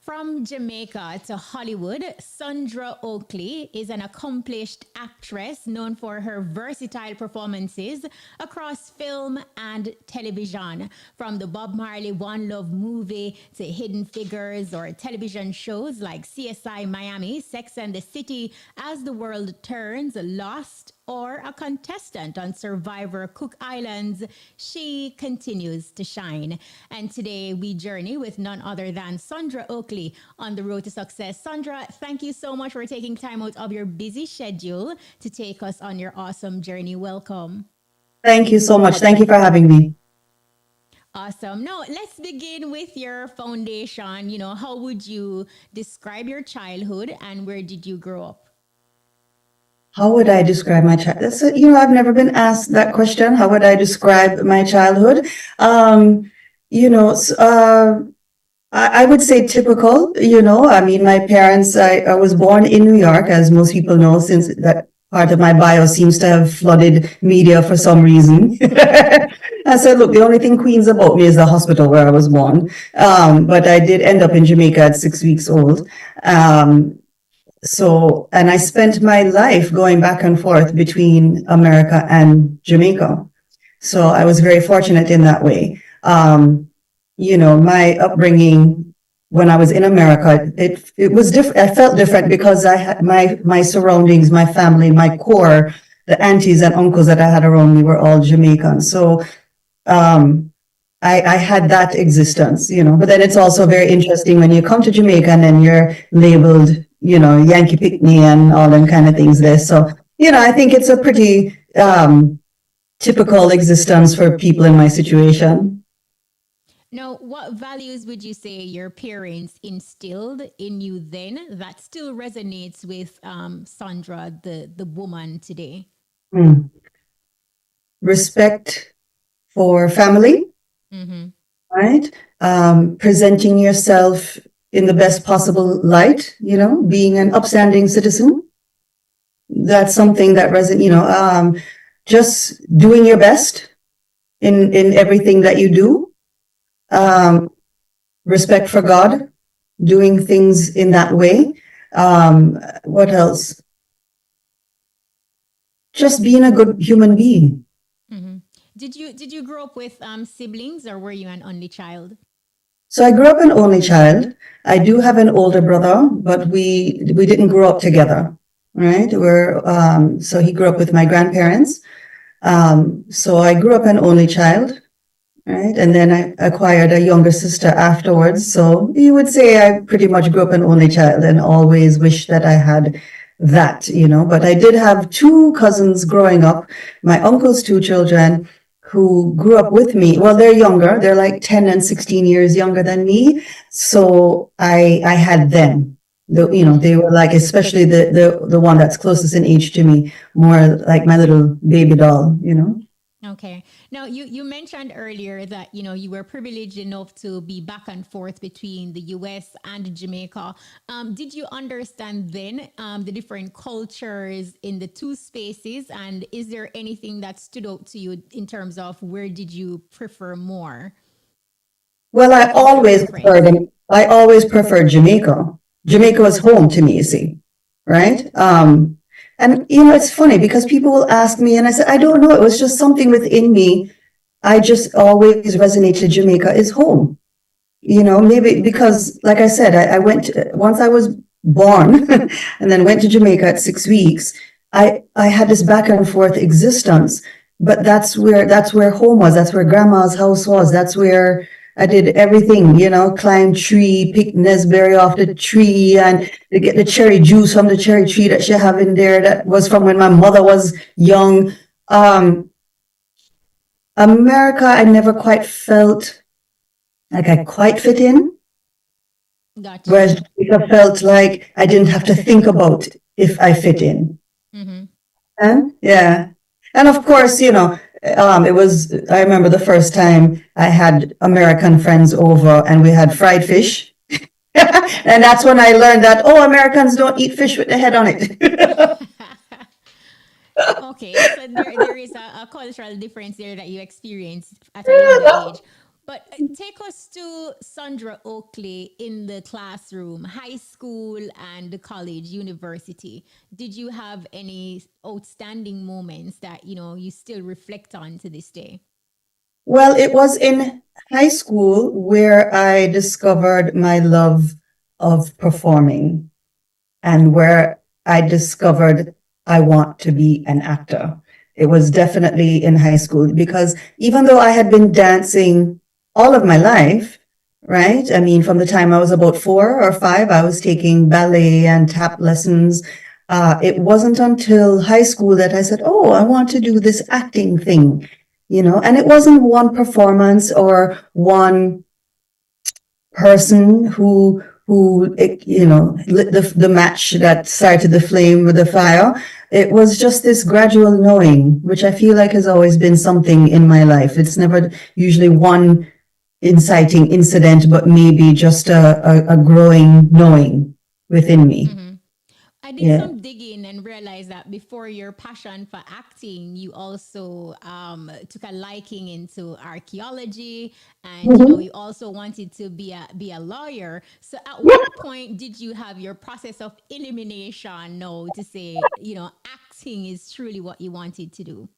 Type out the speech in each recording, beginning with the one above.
From Jamaica to Hollywood, Sundra Oakley is an accomplished actress known for her versatile performances across film and television. From the Bob Marley One Love movie to Hidden Figures or television shows like CSI Miami, Sex and the City, As the World Turns, Lost, or a contestant on Survivor Cook Islands, she continues to shine. And today we journey with none other than Sundra Oakley on the road to success. Sundra, thank you so much for taking time out of your busy schedule to take us on your awesome journey. Welcome. Thank you so much. Thank you for having me. Awesome. Now, let's begin with your foundation. How would you describe your childhood and where did you grow up? How would I describe my child? I've never been asked that question. How would I describe my childhood? You know, s- uh, I would say typical, I mean, my parents, I was born in New York, as most people know, since that part of my bio seems to have flooded media for some reason. I said, look, the only thing Queens about me is the hospital where I was born. But I did end up in Jamaica at 6 weeks old. Um, and I spent my life going back and forth between America and Jamaica. So I was very fortunate in that way. My upbringing when I was in America, it was different. I felt different because I had my surroundings, my family, my core, the aunties and uncles that I had around me were all Jamaican. So um, I had that existence, but then it's also very interesting when you come to Jamaica and then you're labeled, Yankee Pickney and all them kind of things there. So, I think it's a pretty typical existence for people in my situation. Now, what values would you say your parents instilled in you then that still resonates with Sandra, the woman today? Mm. Respect for family, Mm-hmm. right? Presenting yourself in the best possible light, being an upstanding citizen. That's something that just doing your best in everything that you do. Um, Respect for God, doing things in that way. What else? Just being a good human being. Mm-hmm. Did you grow up with siblings or were you an only child? So I grew up an only child. I do have an older brother, but we didn't grow up together, right? So he grew up with my grandparents. So I grew up an only child, right? And then I acquired a younger sister afterwards. So you would say I pretty much grew up an only child and always wish that I had that, But I did have two cousins growing up, my uncle's two children who grew up with me. Well, they're younger. They're like 10 and 16 years younger than me. So I had them. They were like, especially the one that's closest in age to me, more like my little baby doll. Okay. Now you mentioned earlier that you were privileged enough to be back and forth between the U.S. and Jamaica. Did you understand then the different cultures in the two spaces, and is there anything that stood out to you in terms of where did you prefer more? Well, What was your preference? I always preferred Jamaica. Jamaica was home to me, you see, right? And it's funny because people will ask me, and I said, I don't know. It was just something within me. I just always resonated. Jamaica is home. Maybe because, like I said, I went once I was born, and then went to Jamaica at 6 weeks. I had this back and forth existence, but that's where home was. That's where grandma's house was. That's where I did everything, climb tree, pick nesberry off the tree, and to get the cherry juice from the cherry tree that she have in there. That was from when my mother was young. Um, America, I never quite felt like I quite fit in. Got you. Whereas Jamaica felt like I didn't have to think about if I fit in. Mm-hmm. And yeah. And of course, I remember the first time I had American friends over and we had fried fish. And that's when I learned that, oh, Americans don't eat fish with the head on it. Okay, so there is a cultural difference there that you experienced at a younger age. But take us to Sundra Oakley in the classroom, high school and college, university. Did you have any outstanding moments that, you still reflect on to this day? Well, it was in high school where I discovered my love of performing and where I discovered I want to be an actor. It was definitely in high school because even though I had been dancing all of my life, right? I mean, from the time I was about 4 or 5, I was taking ballet and tap lessons. It wasn't until high school that I said, "Oh, I want to do this acting thing," and it wasn't one performance or one person who lit the match that started the flame with the fire. It was just this gradual knowing, which I feel like has always been something in my life. It's never usually one inciting incident, but maybe just a growing knowing within me. Mm-hmm. I did Yeah. some digging and realized that before your passion for acting, you also took a liking into archaeology, and Mhm. you also wanted to be a lawyer. So, at Yep. what point did you have your process of elimination? No, to say acting is truly what you wanted to do.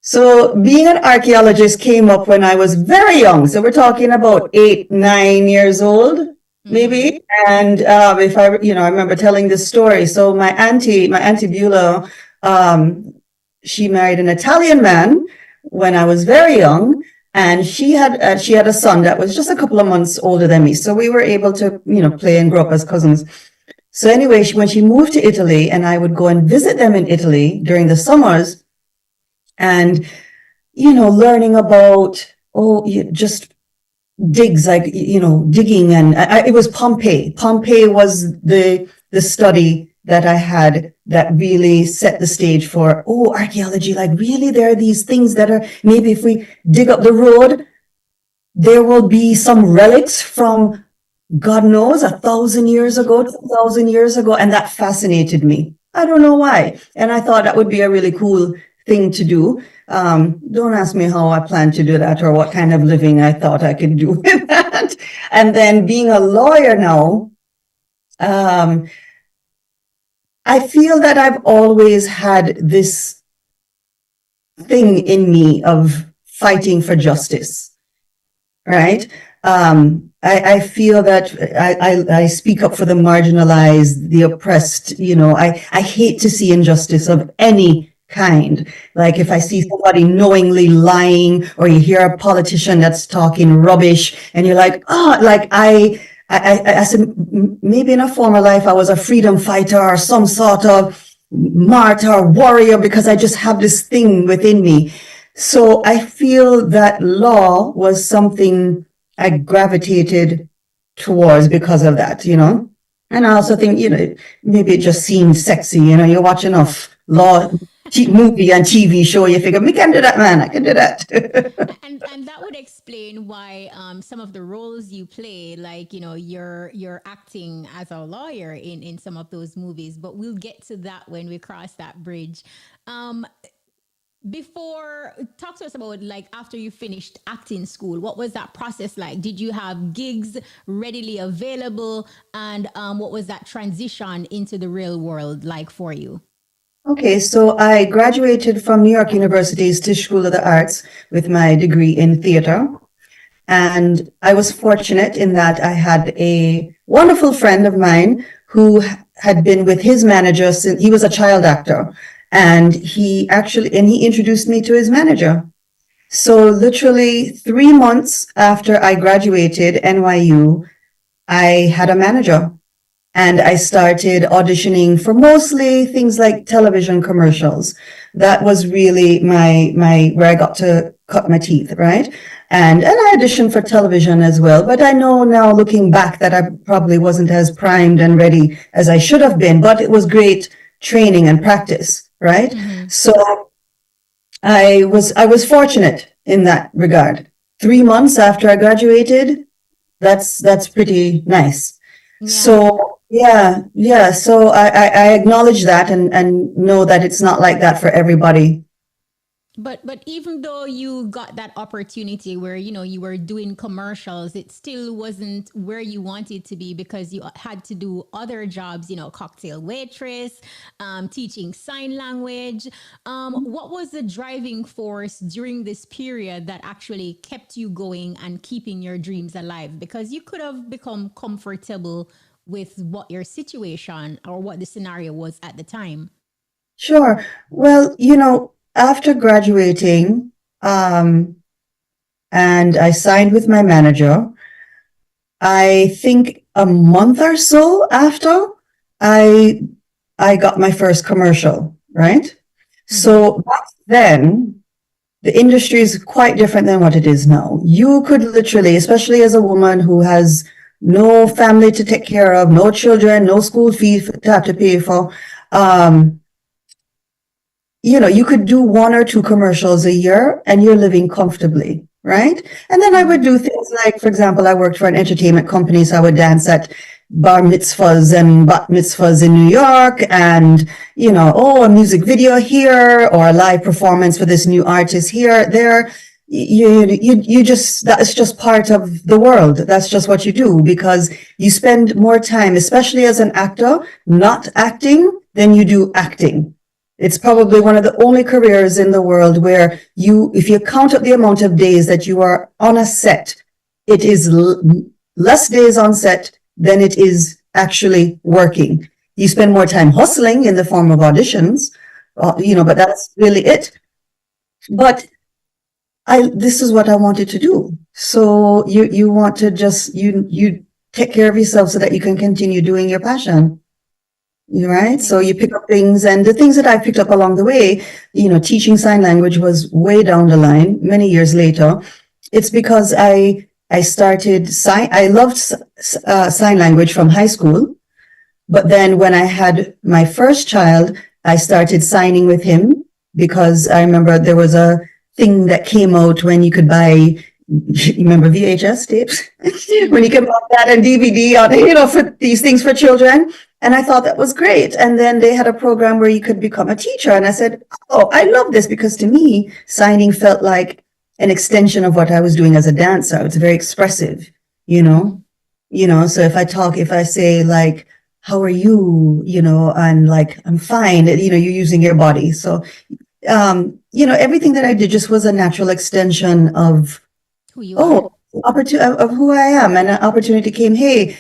So being an archaeologist came up when I was very young. So we're talking about 8, 9 years old, maybe. Mm-hmm. And if I remember telling this story. So my auntie Beulah, she married an Italian man when I was very young, and she had a son that was just a couple of months older than me. So we were able to play and grow up as cousins. So anyway, when she moved to Italy, and I would go and visit them in Italy during the summers, and learning about just digs, like digging, and it was Pompeii. Pompeii was the study that I had that really set the stage for archaeology. Like really, there are these things that are maybe if we dig up the road, there will be some relics from God knows 1,000 years Mm-hmm. ago, 2,000 years ago, and that fascinated me. I don't know why, and I thought that would be a really cool thing to do. Don't ask me how I plan to do that or what kind of living I thought I could do with that. And then being a lawyer now, um, I feel that I've always had this thing in me of fighting for justice, right? I feel that I speak up for the marginalized, the oppressed. I hate to see injustice of any kind. Like if I see somebody knowingly lying, or you hear a politician that's talking rubbish, and you're like, oh, like I said, maybe in a former life I was a freedom fighter or some sort of martyr warrior because I just have this thing within me. So I feel that law was something I gravitated towards because of that. And I also think, maybe it just seemed sexy. You watch enough law movie and TV show, you figure, me can do that, man. I can do that. And that would explain why some of the roles you play, like you're acting as a lawyer in some of those movies. But we'll get to that when we cross that bridge. Um, before, talk to us about, like, after you finished acting school, what was that process like? Did you have gigs readily available, and what was that transition into the real world like for you? Okay, so I graduated from New York University's Tisch School of the Arts with my degree in theater. And I was fortunate in that I had a wonderful friend of mine who had been with his manager since he was a child actor. And he introduced me to his manager. So literally 3 months after I graduated NYU, I had a manager, and I started auditioning for mostly things like television commercials. That was really my where I got to cut my teeth, right? And I auditioned for television as well. But I know now, looking back, that I probably wasn't as primed and ready as I should have been. But it was great training and practice, right? Mm-hmm. So I was fortunate in that regard. 3 months after I graduated, that's pretty nice. Yeah. So yeah. So I acknowledge that, and know that it's not like that for everybody. But even though you got that opportunity where you were doing commercials, it still wasn't where you wanted to be because you had to do other jobs, cocktail waitress, teaching sign language. What was the driving force during this period that actually kept you going and keeping your dreams alive? Because you could have become comfortable with what your situation or what the scenario was at the time. Sure. Well, after graduating, um, and I signed with my manager, I think a month or so after, I I got my first commercial, right? Mm-hmm. So back then, the industry is quite different than what it is now. You could literally, especially as a woman who has no family to take care of, no children, no school fees to have to pay for, um, you could do one or two commercials a year and you're living comfortably, right? And then I would Mm-hmm. do things like, for example, I worked for an entertainment company, so I would dance at bar mitzvahs and bat mitzvahs in New York, and a music video here or a live performance for this new artist here, there. You just, that's just part of the world. That's just what you do because you spend more time, especially as an actor, not acting than you do acting. It's probably one of the only careers in the world where if you count up the amount of days that you are on a set, it is less days on set than it is actually working. You spend more time hustling in the form of auditions, but that's really it. But this is what I wanted to do. So you want to just, you take care of yourself so that you can continue doing your passion. Right. So you pick up things, and the things that I picked up along the way, teaching sign language was way down the line many years later. It's because I started I loved sign language from high school. But then when I had my first child, I started signing with him because I remember there was a thing that came out when you could buy, you remember VHS tapes? When you can buy that and DVD on, for these things for children. And I thought that was great. And then they had a program where you could become a teacher. And I said, oh, I love this, because to me, signing felt like an extension of what I was doing as a dancer. It's very expressive, you know, so if I say like, how are you, and like, I'm fine, you're using your body. So, everything that I did just was a natural extension of, Who you are. opportunity of who I am. And an opportunity came, hey,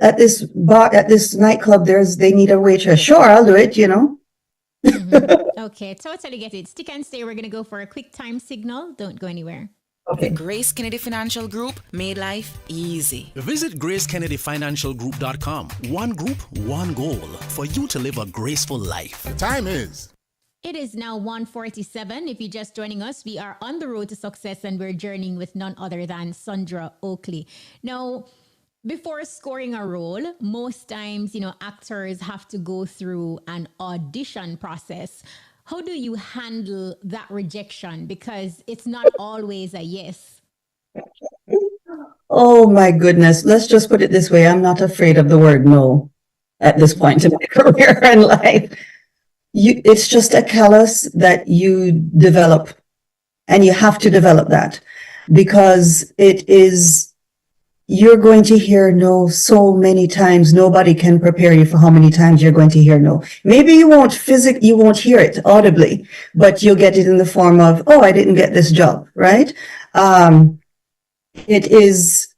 at this bar, at this nightclub, they need a waitress. Sure, I'll do it, Mm-hmm. Okay, totally get it. Stick and stay. We're going to go for a quick time signal. Don't go anywhere. The Okay. Grace Kennedy Financial Group made life easy. Visit GraceKennedyFinancialGroup.com. One group, one goal for you to live a graceful life. The time is. It is now 1:47. If you're just joining us, we are on the road to success and we're journeying with none other than Sundra Oakley. Now, before scoring a role, most times, actors have to go through an audition process. How do you handle that rejection? Because it's not always a yes. Oh my goodness. Let's just put it this way. I'm not afraid of the word no at this point in my career and life. It's just a callus that you develop, and you have to develop that, because you're going to hear no so many times. Nobody can prepare you for how many times you're going to hear no. Maybe you won't hear it audibly, but you'll get it in the form of, oh, I didn't get this job, right? It is,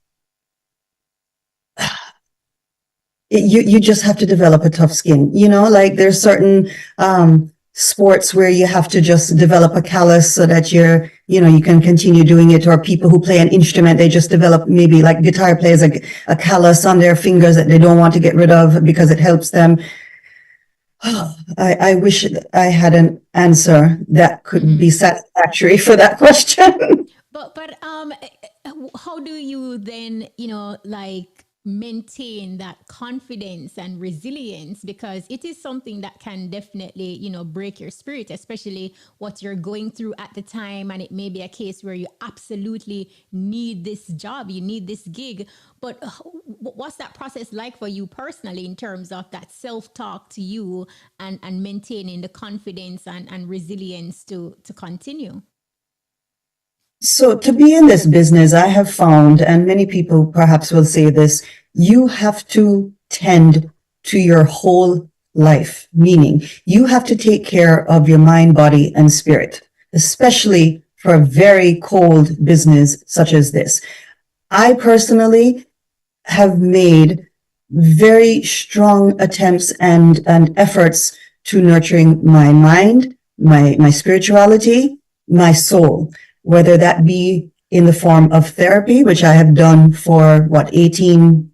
you just have to develop a tough skin, like there's certain sports where you have to just develop a callus so that you can continue doing it. Or people who play an instrument, they just develop, maybe like guitar players, a callus on their fingers that they don't want to get rid of because it helps them. I wish I had an answer that could be satisfactory for that question. But how do you then, like maintain that confidence and resilience, because it is something that can definitely, break your spirit, especially what you're going through at the time. And it may be a case where you absolutely need this job, you need this gig. But what's that process like for you personally in terms of that self-talk to you and maintaining the confidence and resilience to continue? So to be in this business, I have found, and many people perhaps will say this, you have to tend to your whole life, meaning you have to take care of your mind, body, and spirit, especially for a very cold business such as this. I personally have made very strong attempts and efforts to nurturing my mind, my spirituality, my soul, whether that be in the form of therapy, which I have done for 18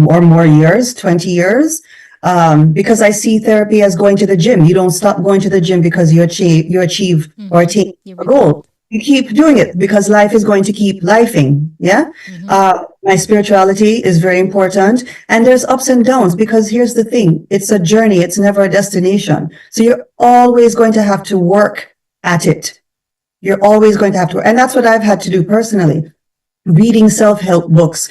or more years, 20 years, because I see therapy as going to the gym. You don't stop going to the gym because you achieve or attain a goal. You keep doing it because life is going to keep lifing. Yeah. My spirituality is very important, and there's ups and downs, because here's the thing. It's a journey. It's never a destination. So you're always going to have to work at it. You're always going to have to, and that's what I've had to do personally. Reading self-help books,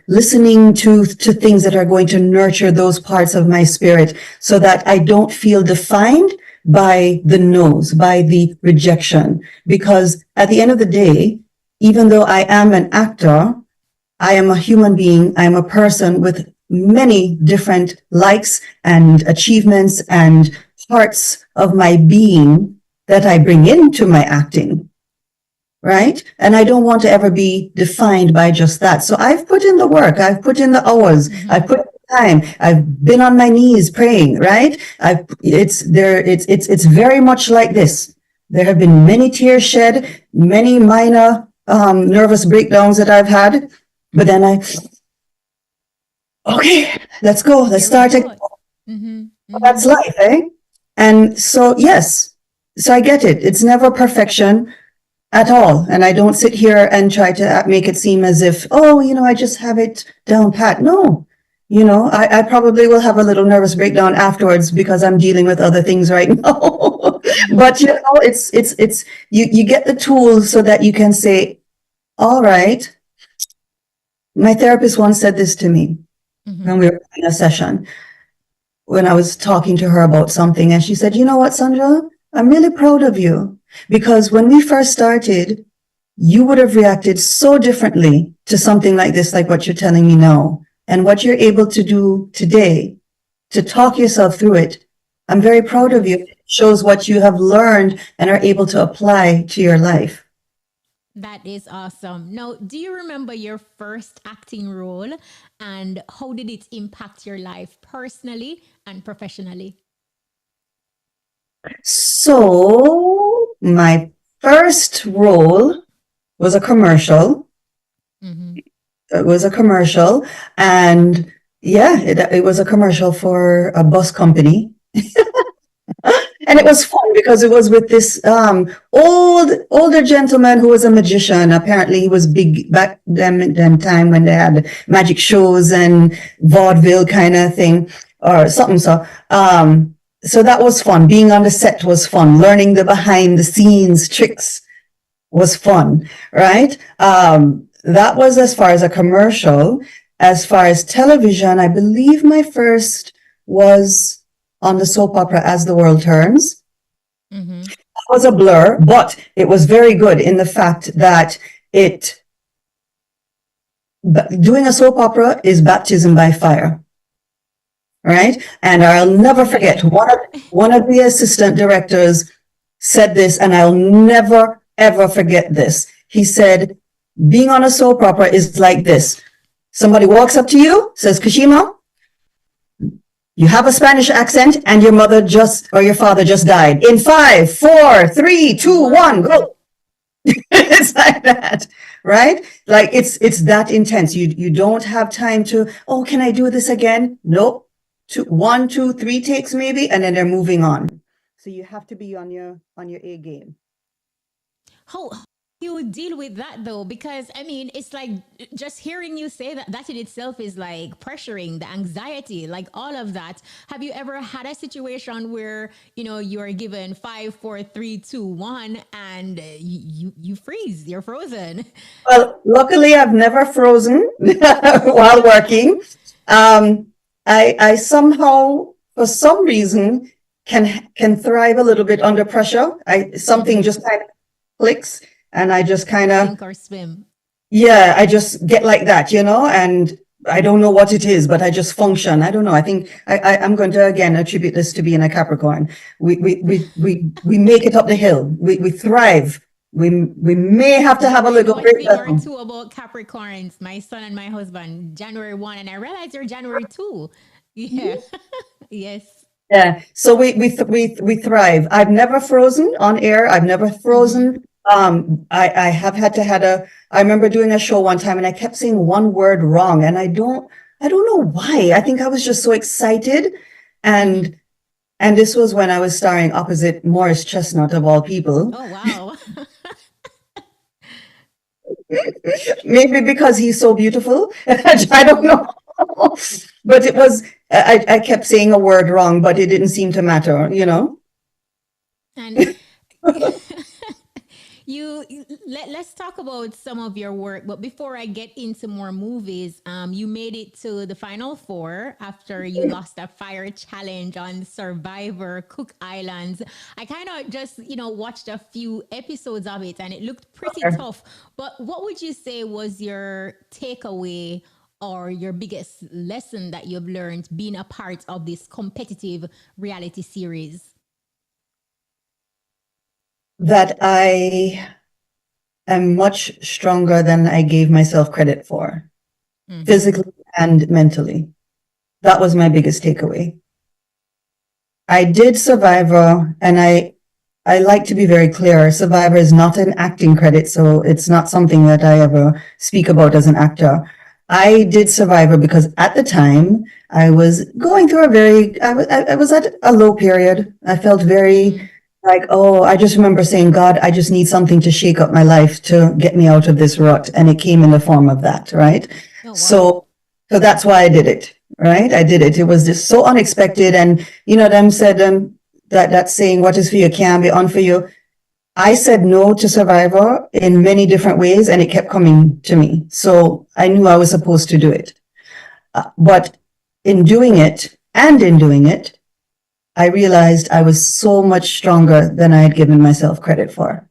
listening to things that are going to nurture those parts of my spirit so that I don't feel defined by the no's, by the rejection. Because at the end of the day, even though I am an actor, I am a human being. I am a person with many different likes and achievements and parts of my being that I bring into my acting, right? And I don't want to ever be defined by just that. So I've put in the work, I've put in the hours, I've put in the time, I've been on my knees praying, right? It's very much like this. There have been many tears shed, many minor nervous breakdowns that I've had, but then okay, let's go, let's start it. That's life, eh? And so, yes. So I get it. It's never perfection at all. And I don't sit here and try to make it seem as if, I just have it down pat. No, I probably will have a little nervous breakdown afterwards because I'm dealing with other things right now. But, you get the tools so that you can say, all right. My therapist once said this to me when we were in a session, when I was talking to her about something. And she said, you know what, Sundra? I'm really proud of you, because when we first started, you would have reacted so differently to something like this, like what you're telling me now, and what you're able to do today to talk yourself through it. I'm very proud of you. It shows what you have learned and are able to apply to your life. That is awesome. Now, do you remember your first acting role, and how did it impact your life personally and professionally? So my first role was a commercial. It was a commercial, and it was a commercial for a bus company. And it was fun because it was with this older gentleman who was a magician. Apparently he was big back then time when they had magic shows and vaudeville kind of thing or something. So that was fun. Being on the set was fun. Learning the behind the scenes tricks was fun, right? That was as far as a commercial. As far as television, I believe my first was on the soap opera As the World Turns. It was a blur, but it was very good in the fact that doing a soap opera is baptism by fire. Right? And I'll never forget, one of the assistant directors said this, and I'll never, ever forget this. He said, being on a soap opera is like this. Somebody walks up to you, says, Kashima, you have a Spanish accent, and your mother or your father just died. In 5, 4, 3, 2, 1, go. It's like that, right? Like it's that intense. You don't have time to, can I do this again? Nope. 1, 2, 3 takes maybe, and then they're moving on. So you have to be on your A game. You deal with that though, because I mean, it's like just hearing you say that, that in itself is like pressuring the anxiety, like all of that. Have you ever had a situation where, you know, you're given 5, 4, 3, 2, 1 and you freeze, you're frozen? Well, luckily, I've never frozen while working. I somehow, for some reason, can thrive a little bit under pressure. Something just kind of clicks, and I just kind of, Sink or swim. yeah, I just get like that, and I don't know what it is, but I just function. I don't know. I think I'm going to again attribute this to being a Capricorn. We make it up the hill. We thrive. We may have to have a I little know a break. thing or two about Capricorns, my son and my husband, January 1, and I realized you're January 2. Yeah. Yes. Yeah, so we thrive. I've never frozen on air. I've never frozen. I have I remember doing a show one time and I kept saying one word wrong, and I don't know why. I think I was just so excited, and this was when I was starring opposite Morris Chestnut of all people. Oh, wow. Maybe because he's so beautiful. I don't know. But it was, I kept saying a word wrong, but it didn't seem to matter. And let's talk about some of your work, but before I get into more movies, you made it to the final four after you lost a fire challenge on Survivor Cook Islands. I kind of just watched a few episodes of it and it looked pretty tough, but what would you say was your takeaway or your biggest lesson that you've learned being a part of this competitive reality series? That I am much stronger than I gave myself credit for, physically and mentally. That was my biggest takeaway. I did Survivor, and I like to be very clear. Survivor is not an acting credit, so it's not something that I ever speak about as an actor. I did Survivor because at the time I was going through I was at a low period. I felt very like, oh, I just remember saying, God, I just need something to shake up my life to get me out of this rut. And it came in the form of that, right? Oh, wow. So that's why I did it, right? I did it. It was just so unexpected. And, them said, that saying, what is for you can't be on for you. I said no to Survivor in many different ways, and it kept coming to me. So I knew I was supposed to do it. But in doing it, I realized I was so much stronger than I had given myself credit for.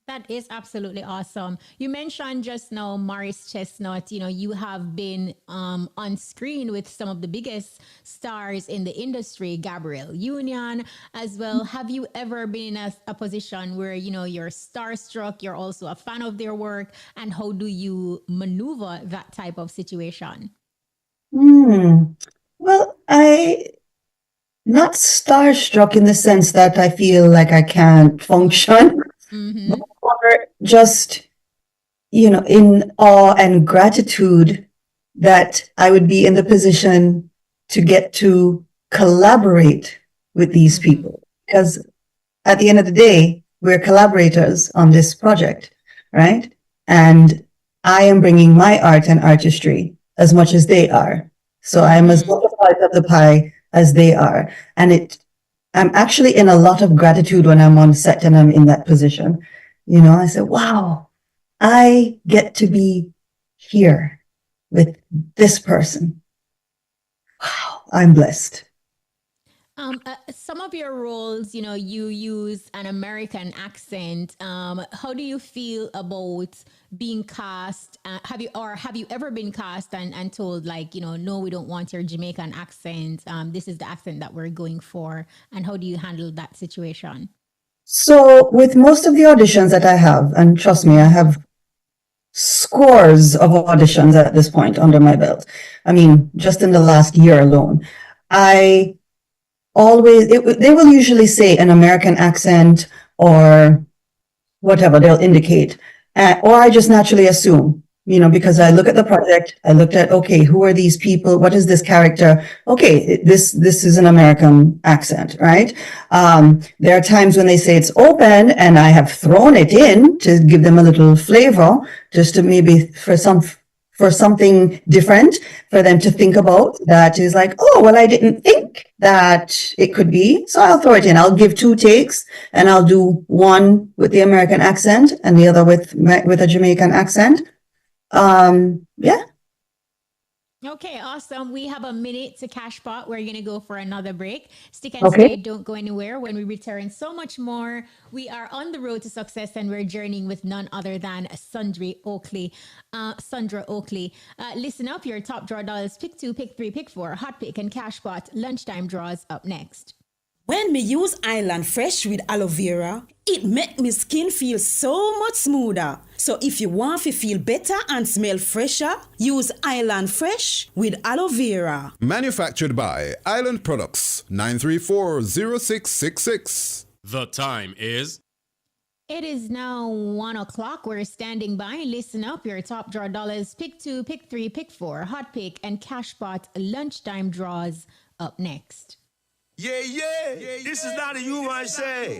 That is absolutely awesome. You mentioned just now Morris Chestnut. You have been on screen with some of the biggest stars in the industry, Gabrielle Union as well. Have you ever been in a position where you're starstruck, you're also a fan of their work, and how do you maneuver that type of situation? Well, not starstruck in the sense that I feel like I can't function, or just, in awe and gratitude that I would be in the position to get to collaborate with these people. Because at the end of the day, we're collaborators on this project, right? And I am bringing my art and artistry as much as they are. So I'm as much a part of the pie as they are. And I'm actually in a lot of gratitude when I'm on set and I'm in that position. I said, wow, I get to be here with this person. Wow, I'm blessed. Some of your roles, you use an American accent. How do you feel about being cast? Have you ever been cast and told like, no, we don't want your Jamaican accent. This is the accent that we're going for. And how do you handle that situation? So with most of the auditions that I have, and trust me, I have scores of auditions at this point under my belt. I mean, just in the last year alone, they will usually say an American accent or whatever they'll indicate, or I just naturally assume Because I look at the project, I looked at, okay, who are these people? What is this character? Okay, this is an American accent, right? There are times when they say it's open, and I have thrown it in to give them a little flavor, just to maybe for something different for them to think about, that is like, oh, well, I didn't think that it could be, so I'll throw it in. I'll give 2 takes, and I'll do one with the American accent and the other with a Jamaican accent. Yeah. Okay, awesome. We have a minute to cash pot. We're going to go for another break. Stick and Okay. stay. Don't go anywhere. When we return, so much more. We are on the road to success, and we're journeying with none other than Sundra Oakley. Listen up. Your top draw dollars. Pick 2, pick 3, pick 4. Hot pick and cash pot. Lunchtime draws up next. When me use Island Fresh with aloe vera, it make me skin feel so much smoother. So if you want to feel better and smell fresher, use Island Fresh with aloe vera. Manufactured by Island Products, 934-0666. The time is... It is now 1 o'clock. We're standing by. Listen up. Your top draw dollars. Pick 2, pick 3, pick 4. Hot pick and cash pot. Lunchtime draws up next. Yeah. This is not a you might say.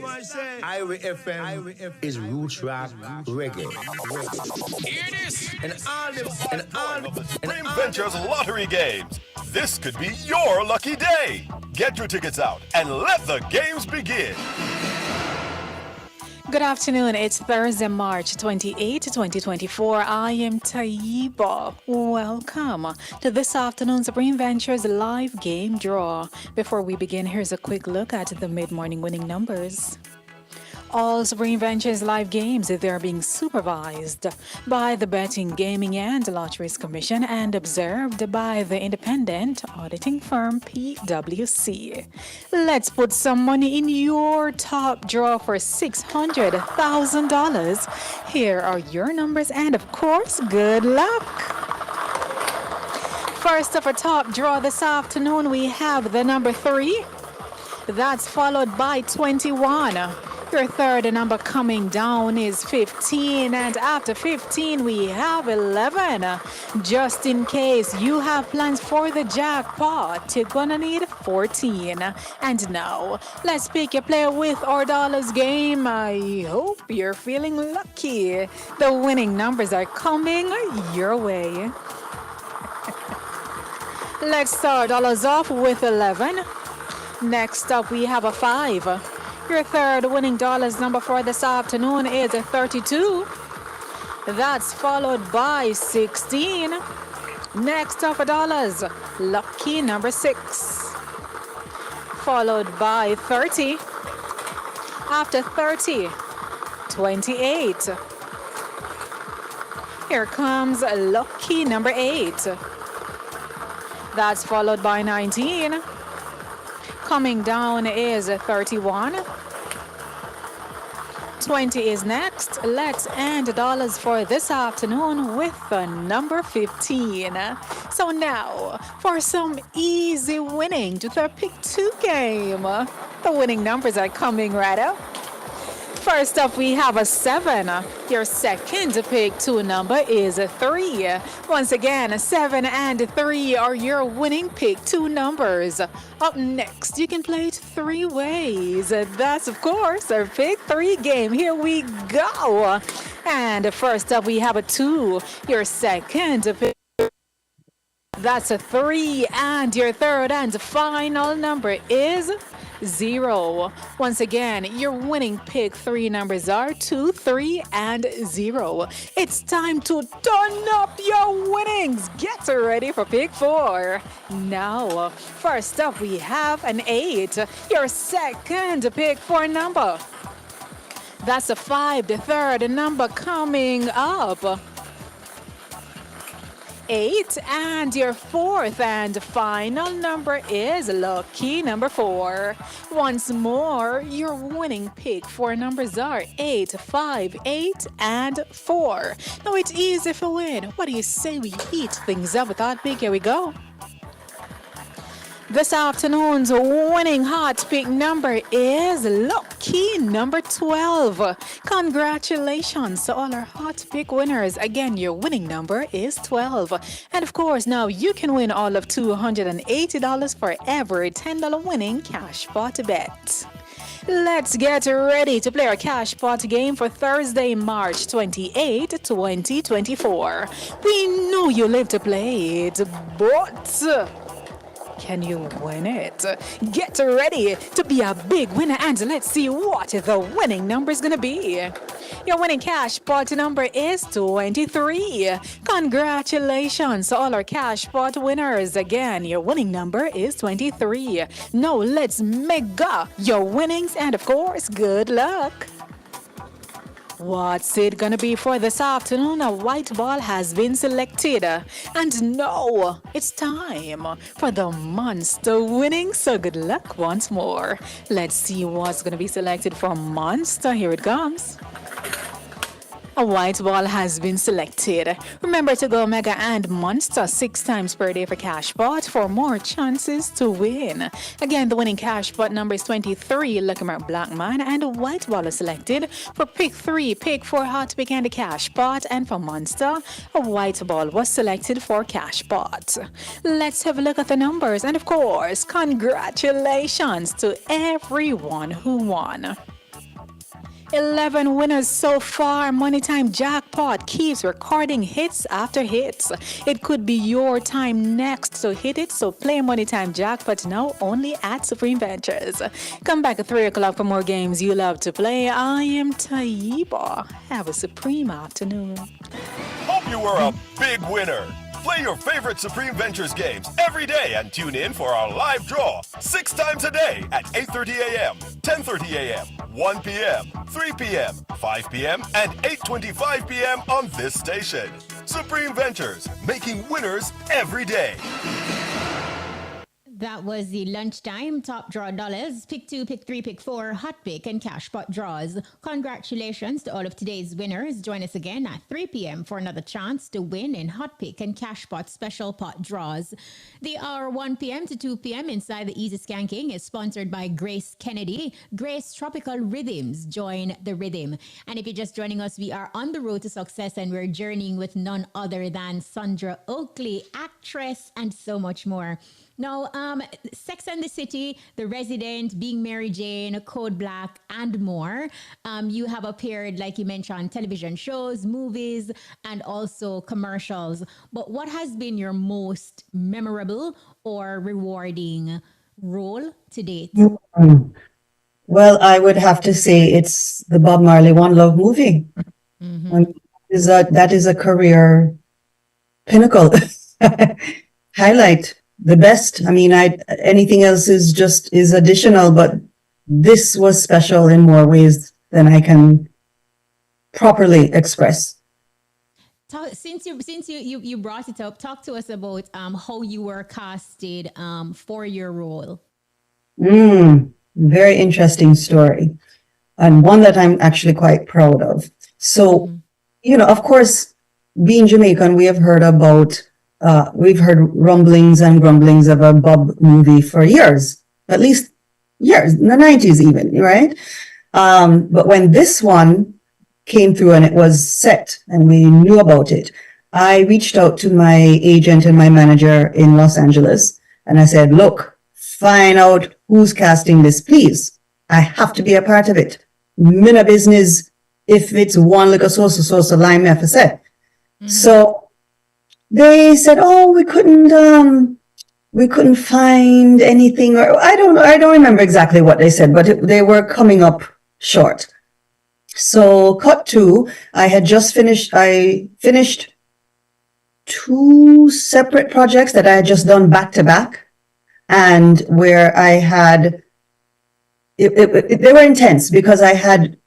Iowa FM is roots rock reggae. Here it is. And all the Supreme Ventures lottery games. This could be your lucky day. Get your tickets out and let the games begin. Good afternoon. It's Thursday, March 28, 2024. I am Taiba. Welcome to this afternoon's Supreme Ventures live game draw. Before we begin, here's a quick look at the mid-morning winning numbers. All Supreme Ventures live games, they are being supervised by the Betting, Gaming and Lotteries Commission and observed by the independent auditing firm PwC. Let's put some money in your top draw for $600,000. Here are your numbers, and of course, good luck. First up, a top draw this afternoon, we have the number 3. That's followed by 21. Your third number coming down is 15, and after 15 we have 11. Just in case you have plans for the jackpot, you're gonna need 14. And now, let's pick a player with our dollars game. I hope you're feeling lucky. The winning numbers are coming your way. Let's start dollars off with 11. Next up we have a 5. Your third winning dollars number for this afternoon is 32. That's followed by 16. Next up for dollars, lucky number 6. Followed by 30. After 30, 28. Here comes lucky number 8. That's followed by 19. Coming down is 31. 20 is next. Let's end dollars for this afternoon with the number 15. So now, for some easy winning to the pick 2 game. The winning numbers are coming right up. First up, we have a 7. Your second pick 2 number is 3. Once again, 7 and 3 are your winning pick 2 numbers. Up next, you can play it 3 ways. That's, of course, our pick 3 game. Here we go. And first up, we have a 2. Your second pick. That's a 3. And your third and final number is 0. Once again, your winning pick 3 numbers are 2, 3, and 0. It's time to turn up your winnings. Get ready for pick 4. Now, first up, we have an 8. Your second pick 4 number. That's a 5, the third number coming up. 8, and your fourth and final number is lucky number 4. Once more, your winning pick 4 numbers are 8, 5, 8, and 4. Now it's easy for win. What do you say we heat things up with that pick? Here we go. This afternoon's winning hot pick number is lucky number 12. Congratulations to all our hot pick winners. Again, your winning number is 12. And of course, now you can win all of $280 for every $10 winning cash pot bet. Let's get ready to play our cash pot game for Thursday, March 28, 2024. We know you live to play it, but can you win it? Get ready to be a big winner and let's see what the winning number is going to be. Your winning cash pot number is 23. Congratulations to all our cash pot winners. Again, your winning number is 23. Now let's mega your winnings and of course, good luck. What's it gonna be for this afternoon? A white ball has been selected. And now it's time for the monster winning. So good luck once more. Let's see what's gonna be selected for monster. Here it comes. A white ball has been selected. Remember to go Mega and Monster 6 times per day for cash pot for more chances to win. Again, the winning cash pot number is 23, Lucky Mark Blackman, and a white ball is selected for pick 3, pick 4 hot pick and a cash pot, and for Monster, a white ball was selected for cash pot. Let's have a look at the numbers, and of course, congratulations to everyone who won. 11 winners so far. Money Time Jackpot keeps recording hits after hits. It could be your time next to hit it, so play Money Time Jackpot now only at Supreme Ventures. Come back at 3 o'clock for more games you love to play. I am Taiba. Have a supreme afternoon. Hope you were a big winner. Play your favorite Supreme Ventures games every day and tune in for our live draw 6 times a day at 8:30 a.m., 10:30 a.m., 1 p.m., 3 p.m., 5 p.m., and 8:25 p.m. on this station. Supreme Ventures, making winners every day. That was the lunchtime top draw dollars, pick 2, pick 3, pick 4, hot pick, and cash pot draws. Congratulations to all of today's winners. Join us again at 3 p.m. for another chance to win in hot pick and cash pot special pot draws. The hour 1 p.m. to 2 p.m. inside the Easy Skanking is sponsored by Grace Kennedy. Grace Tropical Rhythms. Join the rhythm. And if you're just joining us, we are on the road to success and we're journeying with none other than Sundra Oakley, actress, and so much more. Now, Sex and the City, The Resident, Being Mary Jane, Code Black, and more. You have appeared, like you mentioned, on television shows, movies, and also commercials. But what has been your most memorable or rewarding role to date? Well, I would have to say it's the Bob Marley One Love movie. That is a career pinnacle, highlight. The best. I mean, anything else is additional, but this was special in more ways than I can properly express. Since you brought it up, talk to us about how you were casted for your role. Very interesting story, and one that I'm actually quite proud of. So, of course, being Jamaican, we have heard about. We've heard rumblings and grumblings of a Bob movie for years, at least years, in the 90s even, right? But when this one came through and it was set and we knew about it, I reached out to my agent and my manager in Los Angeles and I said, look, find out who's casting this, please. I have to be a part of it. Mina business if it's one little sauce line me for set. So they said, "Oh, we couldn't find anything," or I don't remember exactly what they said, but they were coming up short. So, cut to, I finished 2 separate projects that I had just done back to back, and where I had they were intense because I had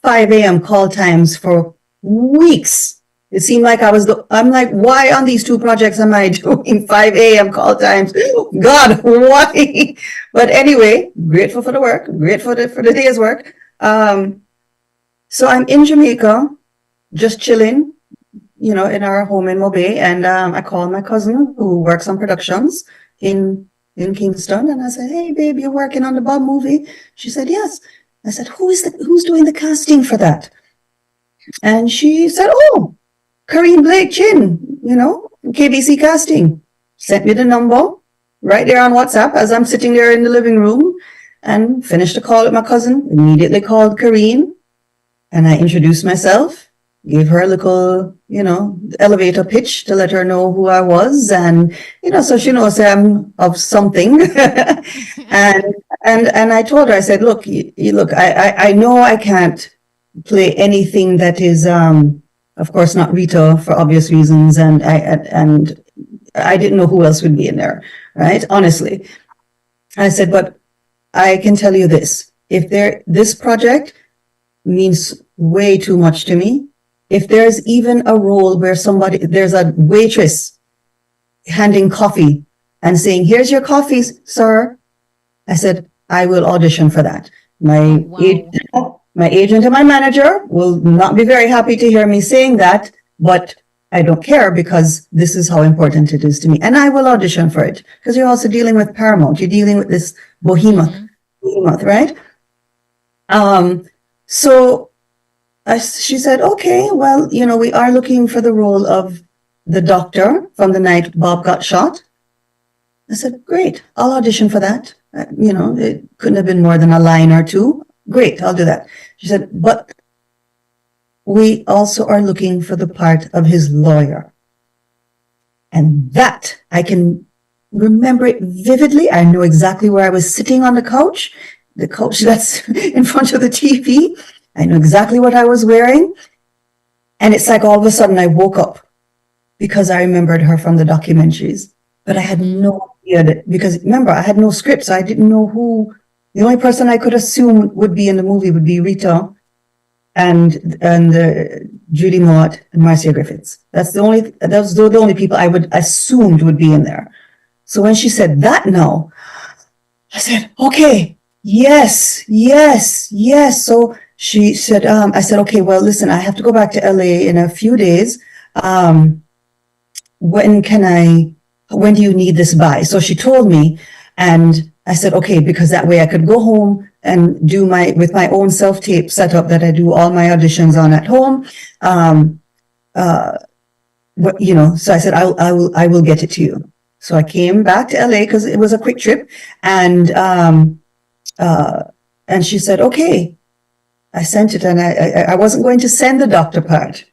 5 a.m. call times for weeks. It seemed like I'm like, why on these 2 projects am I doing 5 a.m. call times? God, why? But anyway, grateful for the work, grateful for the day's work. So I'm in Jamaica, just chilling, in our home in Mobay. And I called my cousin who works on productions in in Kingston. And I said, hey, babe, you're working on the Bob movie? She said, yes. I said, who's doing the casting for that? And she said, oh, Kareem Blake Chin, KBC Casting. Sent me the number right there on WhatsApp as I'm sitting there in the living room, and finished the call with my cousin. Immediately called Kareem, and I introduced myself, gave her a little, elevator pitch to let her know who I was. And, so she knows I'm of something. and I told her, I said, look, I know I can't play anything that is, of course, not Rita for obvious reasons. And I didn't know who else would be in there, right? Honestly. I said, but I can tell you this, this project means way too much to me. If there's even a role where there's a waitress handing coffee and saying, here's your coffee, sir. I said, I will audition for that. My agent and my manager will not be very happy to hear me saying that, but I don't care because this is how important it is to me. And I will audition for it because you're also dealing with Paramount. You're dealing with this behemoth, right? So she said, okay, well, we are looking for the role of the doctor from the night Bob got shot. I said, great, I'll audition for that. It couldn't have been more than a line or two. Great, I'll do that. She said, but we also are looking for the part of his lawyer. And that, I can remember it vividly. I know exactly where I was sitting on the couch that's in front of the TV. I know exactly what I was wearing. And it's like all of a sudden I woke up because I remembered her from the documentaries. But I had no idea because remember, I had no script, so I didn't know who. The only person I could assume would be in the movie would be Rita and Judy Mott and Marcia Griffiths. Those were the only people I would assumed would be in there. So when she said that now, I said, okay, yes. So she said, I said, okay, well, listen, I have to go back to LA in a few days. When do you need this by? So she told me, and I said, okay, because that way I could go home and do with my own self-tape setup that I do all my auditions on at home. So I said, I will get it to you. So I came back to LA because it was a quick trip, and she said, okay. I sent it, and I wasn't going to send the doctor part.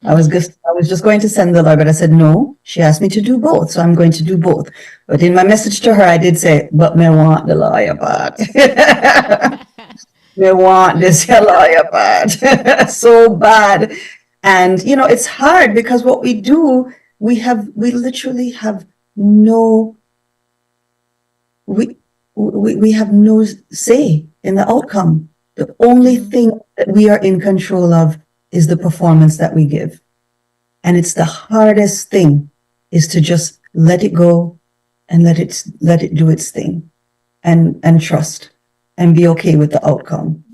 I was just going to send the lawyer, but I said, no, she asked me to do both, so I'm going to do both. But in my message to her, I did say, but me want the lawyer part. Me want this lawyer part so bad. And, it's hard because what we do, we literally have no, we have no say in the outcome. The only thing that we are in control of is the performance that we give. And it's the hardest thing is to just let it go and let it do its thing and trust and be okay with the outcome.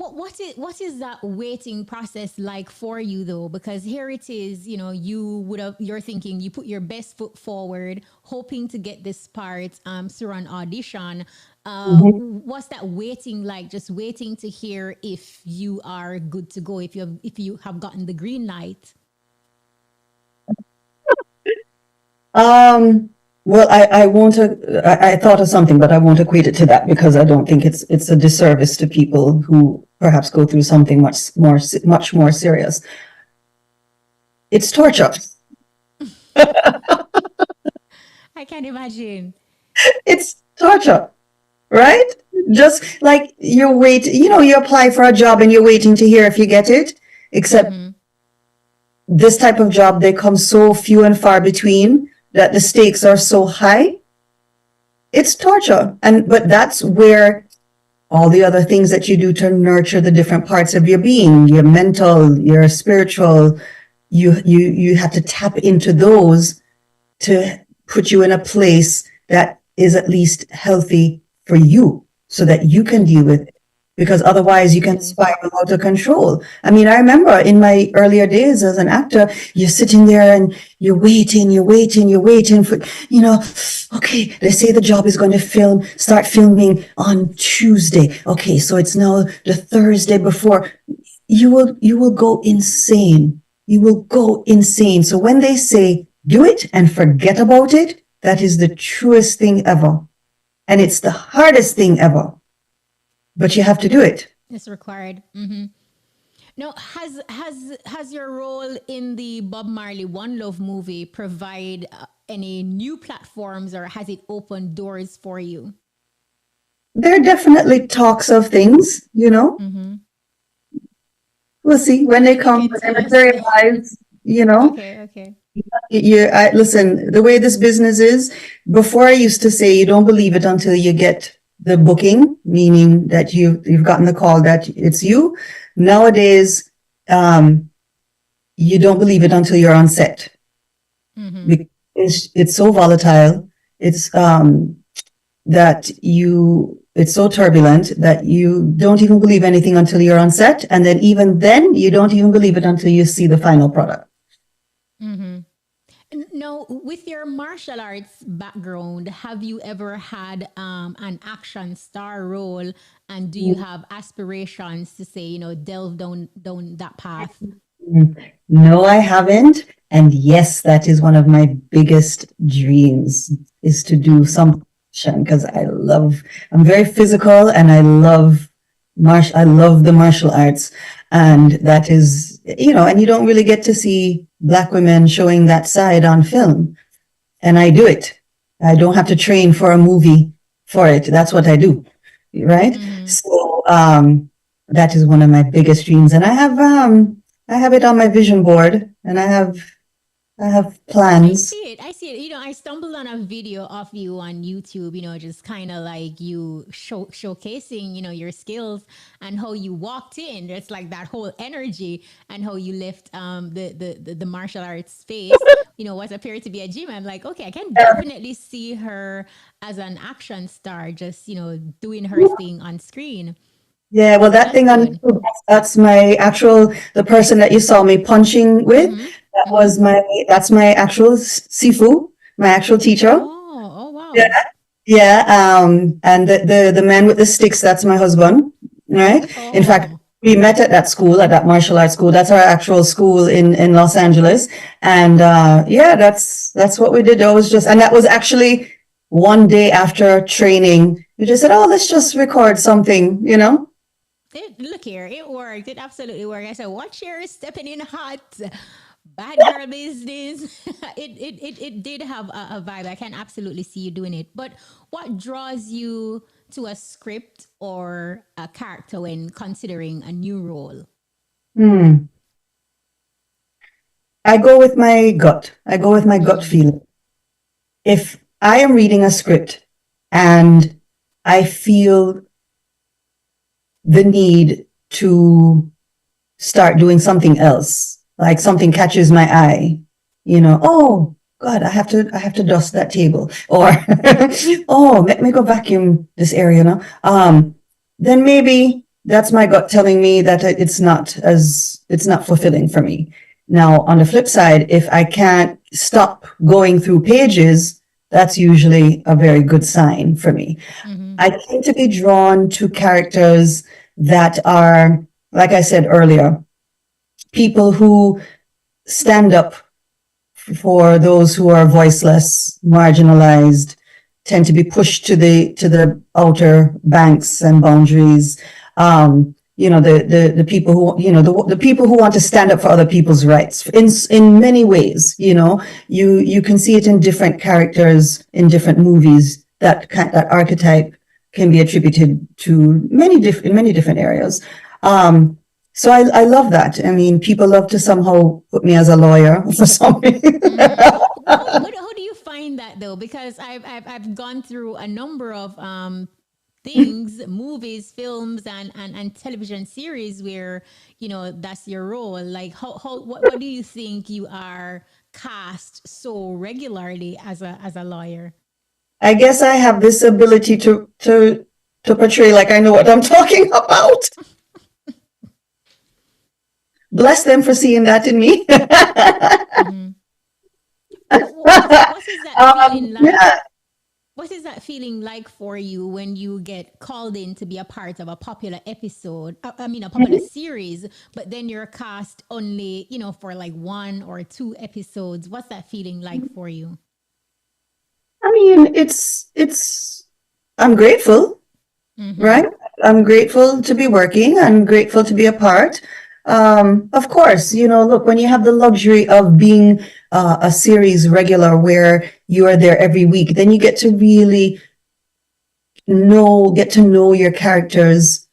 What is that waiting process like for you though? Because here it is, you're thinking you put your best foot forward, hoping to get this part through an audition. What's that waiting like? Just waiting to hear if you are good to go, if you have gotten the green light. Well, I thought of something, but I won't equate it to that because I don't think it's a disservice to people who perhaps go through something much more serious. It's torture. I can't imagine. It's torture, right? Just like you apply for a job and you're waiting to hear if you get it, except this type of job, they come so few and far between that the stakes are so high. It's torture. But that's where all the other things that you do to nurture the different parts of your being, your mental, your spiritual, you have to tap into those to put you in a place that is at least healthy for you so that you can deal with because otherwise you can Absolutely. spiral out of control. I mean, I remember in my earlier days as an actor, you're sitting there and you're waiting for, okay, they say the job is going to start filming on Tuesday. Okay, so it's now the Thursday before. You will go insane. You will go insane. So when they say do it and forget about it, that is the truest thing ever. And it's the hardest thing ever, but you have to do it. It's required. Now, has your role in the Bob Marley One Love movie provide any new platforms, or has it opened doors for you? There are definitely talks of things, we'll see when they You come, can when they tell us. materialize, Okay. listen, the way this business is, before I used to say you don't believe it until you get the booking, meaning that you've gotten the call that it's you. Nowadays, you don't believe it until you're on set. Because it's so volatile. It's it's so turbulent that you don't even believe anything until you're on set, and then even then you don't even believe it until you see the final product. Now, with your martial arts background, have you ever had an action star role, and do you have aspirations to say, delve down that path? No, I haven't. And yes, that is one of my biggest dreams, is to do some action, because I'm very physical, and I love the martial arts. And that is, and you don't really get to see Black women showing that side on film. And I do it. I don't have to train for a movie for it. That's what I do. Right? So, that is one of my biggest dreams. And I have it on my vision board, and I have plans. I see it. I stumbled on a video of you on YouTube, just kind of like you showcasing, your skills and how you walked in. It's like that whole energy, and how you lift the martial arts space, what appeared to be a gym. I'm like, okay, I can definitely see her as an action star, just, doing her thing on screen. Yeah, well, that That's thing on good. YouTube, that's the person that you saw me punching with. That's my actual Sifu, my actual teacher. Oh, wow. Yeah. Yeah. And the man with the sticks, that's my husband. Right. In fact, we met at that martial arts school. That's our actual school in Los Angeles. And, that's what we did. And that was actually one day after training. We just said, oh, let's just record something, Look here, it worked. It absolutely worked. I said, watch your stepping in hot. Bad girl business. It did have a vibe. I can absolutely see you doing it. But what draws you to a script or a character when considering a new role? I go with my gut. I go with my gut feeling. If I am reading a script and I feel the need to start doing something else, like something catches my eye, oh God, I have to dust that table, or oh, let me go vacuum this area now. Then maybe that's my gut telling me that it's not fulfilling for me. Now, on the flip side, if I can't stop going through pages, that's usually a very good sign for me. I tend to be drawn to characters that are, like I said earlier, people who stand up for those who are voiceless, marginalized, tend to be pushed to the outer banks and boundaries. The people who, the people who want to stand up for other people's rights in many ways. You can see it in different characters in different movies. That archetype can be attributed to many different areas. So I love that. I mean, people love to somehow put me as a lawyer for something. How do you find that though? Because I've gone through a number of things, movies, films, and television series where that's your role. Like, what do you think you are cast so regularly as a lawyer? I guess I have this ability to to portray like I know what I'm talking about. Bless them for seeing that in me. What is that feeling like? Yeah. What is that feeling like for you when you get called in to be a part of a popular episode? I mean, a popular series, but then you're cast only, for like 1 or 2 episodes. What's that feeling like for you? I mean, I'm grateful, right? I'm grateful to be working. I'm grateful to be a part. Of course, look, when you have the luxury of being a series regular where you are there every week, then you get to really get to know your characters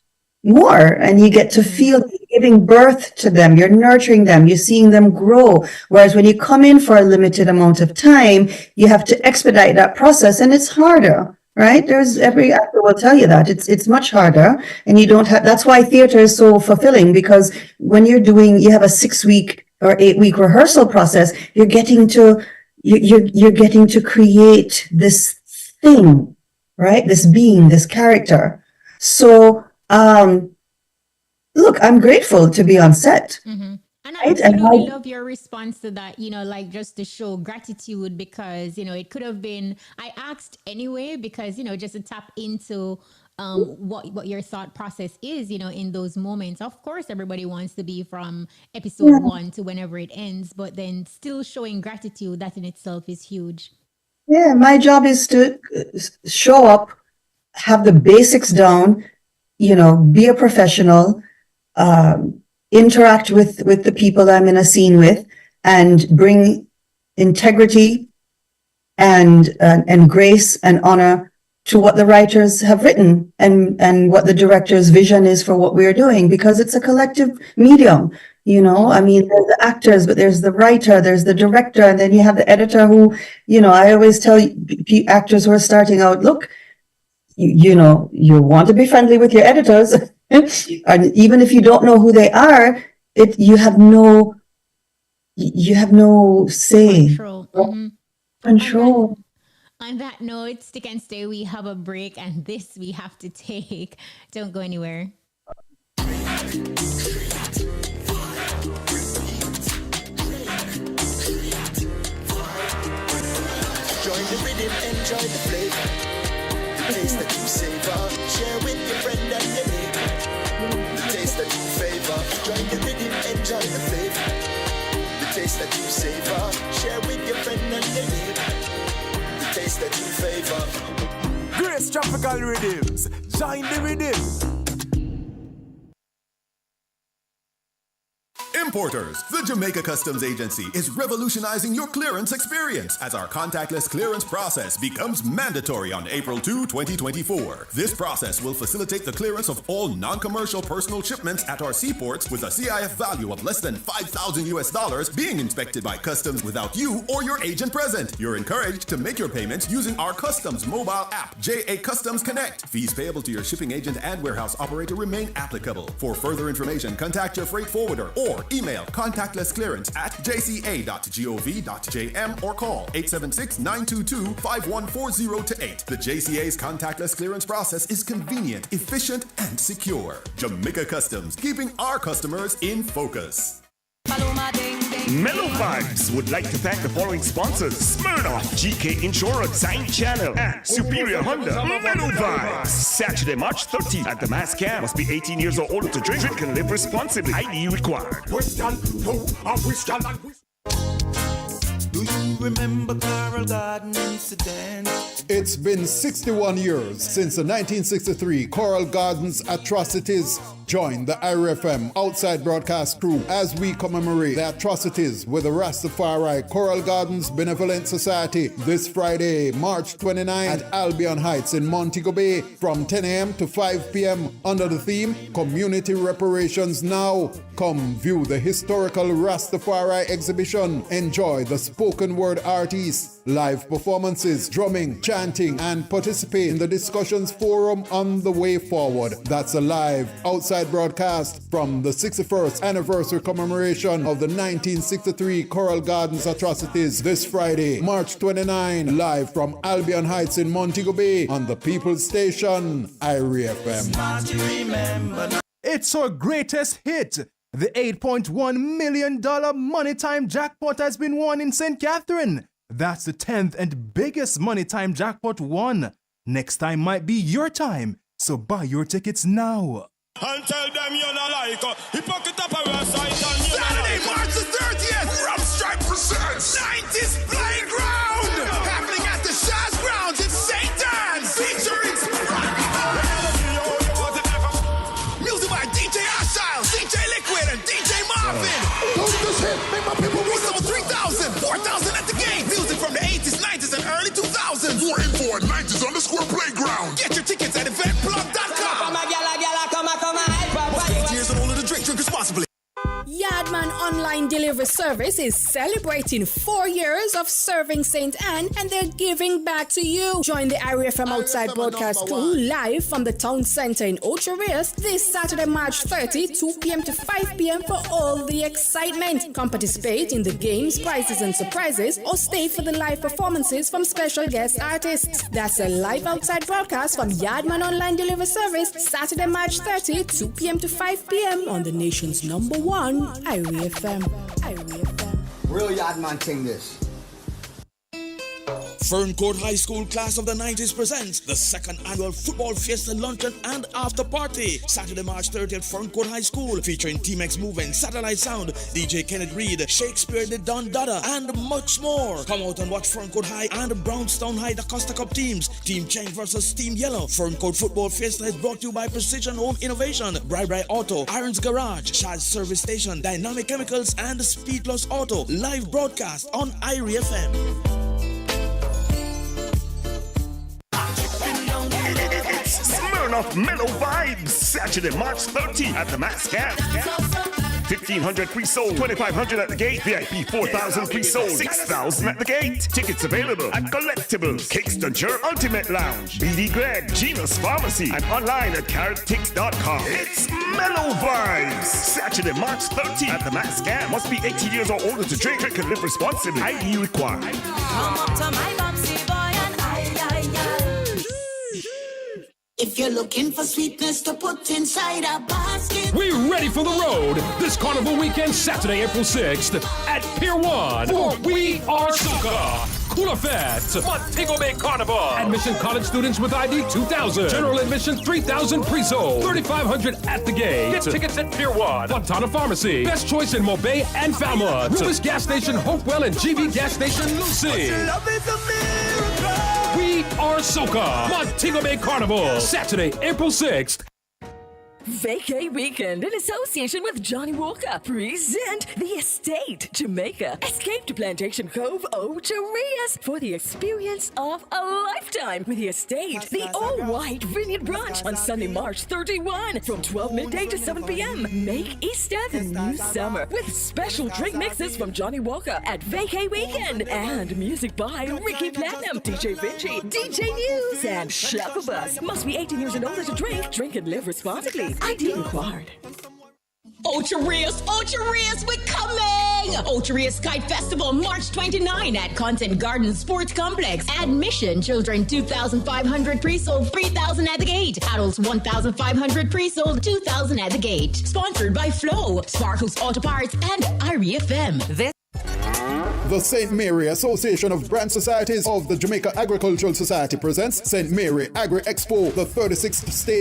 more, and you get to feel you're giving birth to them, you're nurturing them, you're seeing them grow. Whereas when you come in for a limited amount of time, you have to expedite that process, and it's harder. Right? Every actor will tell you that it's much harder, and you don't have. That's why theater is so fulfilling, because when you have a 6-week or 8-week rehearsal process, you're getting to create this thing, right? This being, this character. So, look, I'm grateful to be on set. And I absolutely love your response to that, like just to show gratitude, because, it could have been, I asked anyway, because, just to tap into what your thought process is, in those moments. Of course, everybody wants to be from episode 1 to whenever it ends, but then still showing gratitude, that in itself is huge. Yeah, my job is to show up, have the basics down, be a professional, interact with the people I'm in a scene with, and bring integrity and grace and honor to what the writers have written and what the director's vision is for what we're doing, because it's a collective medium. I mean, there's the actors, but there's the writer, there's the director, and then you have the editor who, I always tell actors who are starting out, look, you want to be friendly with your editors. And even if you don't know who they are, you have no say. Control. On that note, stick and stay. We have a break, and this we have to take. Don't go anywhere. Join the rhythm, enjoy the flavor. The taste that you savor, share with your friend and your neighbor. The taste that you favor, join the rhythm, enjoy the flavor. The taste that you savor, share with your friend and your neighbor. The taste that you favor. Grace Tropical Rhythms, join the rhythm. Importers, the Jamaica Customs Agency is revolutionizing your clearance experience as our contactless clearance process becomes mandatory on April 2, 2024. This process will facilitate the clearance of all non-commercial personal shipments at our seaports with a CIF value of less than $5,000 being inspected by customs without you or your agent present. You're encouraged to make your payments using our customs mobile app, JA Customs Connect. Fees payable to your shipping agent and warehouse operator remain applicable. For further information, contact your freight forwarder or email contactlessclearance@jca.gov.jm or call 876-922-5140-8. The JCA's contactless clearance process is convenient, efficient, and secure. Jamaica Customs, keeping our customers in focus. Mellow Vibes would like to thank the following sponsors: Smirnoff, GK Insurance, Sign Channel, and Superior Honda. Mellow Vibes, Saturday, March 13th at the Mass Camp. Must be 18 years or older to drink and live responsibly. ID required. Do you remember Coral Garden incident? It's been 61 years since the 1963 Coral Gardens atrocities. Join the IRFM outside broadcast crew as we commemorate the atrocities with the Rastafari Coral Gardens Benevolent Society this Friday, March 29 at Albion Heights in Montego Bay from 10 a.m. to 5 p.m. under the theme Community Reparations Now. Come view the historical Rastafari exhibition. Enjoy the spoken word artists live performances, drumming, chanting, and participate in the discussions forum on the way forward. That's a live outside broadcast from the 61st anniversary commemoration of the 1963 Coral Gardens atrocities this Friday, March 29, live from Albion Heights in Montego Bay on the People's Station, Irie FM. It's our greatest hit. The $8.1 million Money Time jackpot has been won in St. Catherine. That's the 10th and biggest Money Time jackpot won. Next time might be your time, so buy your tickets now. And tell them you're not like hypocrite up a website and you're Saturday, March the 30th, Rough Strike presents 90s Playground, happening at the Shaz Grounds in St. Anne's, featuring music by DJ Ashile, DJ Liquid, and DJ Marvin. Make my people we sold 3,000, 4,000 at the game. Music from the 80s, 90s, and early 2000s. For info at 90s Playground. Get your tickets at eventplug.com. 18 years and older to drink responsibly. Yardman Online Delivery Service is celebrating 4 years of serving St. Anne, and they're giving back to you. Join the Irie FM Outside Broadcast crew live from the Town Centre in Ocho Rios this Saturday, March 30, 2 p.m. to 5 p.m. for all the excitement. Come participate in the games, prizes, and surprises, or stay for the live performances from special guest artists. That's a live outside broadcast from Yardman Online Delivery Service, Saturday, March 30, 2 p.m. to 5 p.m. on the nation's #1 Irie FM. Real Yardman thing this. Ferncourt High School Class of the 90s presents the second annual Football Fiesta Luncheon and After Party, Saturday, March 30th at Ferncourt High School, featuring T-Mex Movement, Satellite Sound, DJ Kenneth Reed, Shakespeare the Don Dada, and much more. Come out and watch Ferncourt High and Brownstown High the Costa Cup teams, Team Cheng versus Team Yellow. Ferncourt Football Fiesta is brought to you by Precision Home Innovation, Bri Auto, Irons Garage, Shaz Service Station, Dynamic Chemicals, and Speed Plus Auto. Live broadcast on Irie FM. Smirnoff Mellow Vibes, Saturday, March 13th at the Max Camp. 1,500 pre-sold, 2,500 at the gate. VIP 4,000 pre-sold, 6,000 at the gate. Tickets available at Collectibles, Kingston Ultimate Lounge, BD Greg, Gina's Pharmacy, and online at carrottix.com. It's Mellow Vibes, Saturday, March 13th at the Max Camp. Must be 18 years or older to drink. Drink and live responsibly. ID required. Come up to my Bobsy boy and if you're looking for sweetness to put inside a basket. We're ready for the road this Carnival weekend, Saturday, April 6th at Pier 1 for We Are Soca. Cooler Fest, Montego Bay Carnival. Admission college students with ID 2,000. General admission 3,000 pre-sold. 3,500 at the gate. Get tickets at Pier 1. Fontana Pharmacy. Best Choice in Mobay and Falmouth. Rubis Gas Station, Hopewell, and GB Gas Station, Lucy. Love is a miracle. We Are Soca. Montego Bay Carnival. Saturday, April 6th. Vacay Weekend in association with Johnny Walker present The Estate, Jamaica. Escape to Plantation Cove, Ocho Rios for the experience of a lifetime with The Estate, the all-white vineyard brunch on Sunday, March 31 from 12 midday to 7 p.m. Make Easter the new summer with special drink mixes from Johnny Walker at Vacay Weekend and music by Ricky Platinum, DJ Vinci, DJ News, and Shacklebus. Must be 18 years and older to drink. Drink and live responsibly. ID required. Ocho Rios, we're coming! Ocho Rios Kite Festival, March 29 at Content Garden Sports Complex. Admission, children 2,500 pre-sold, 3,000 at the gate. Adults 1,500 pre-sold, 2,000 at the gate. Sponsored by Flow, Sparkles Auto Parts, and Irie FM. The St. Mary Association of Branch Societies of the Jamaica Agricultural Society presents St. Mary Agri Expo, the 36th stage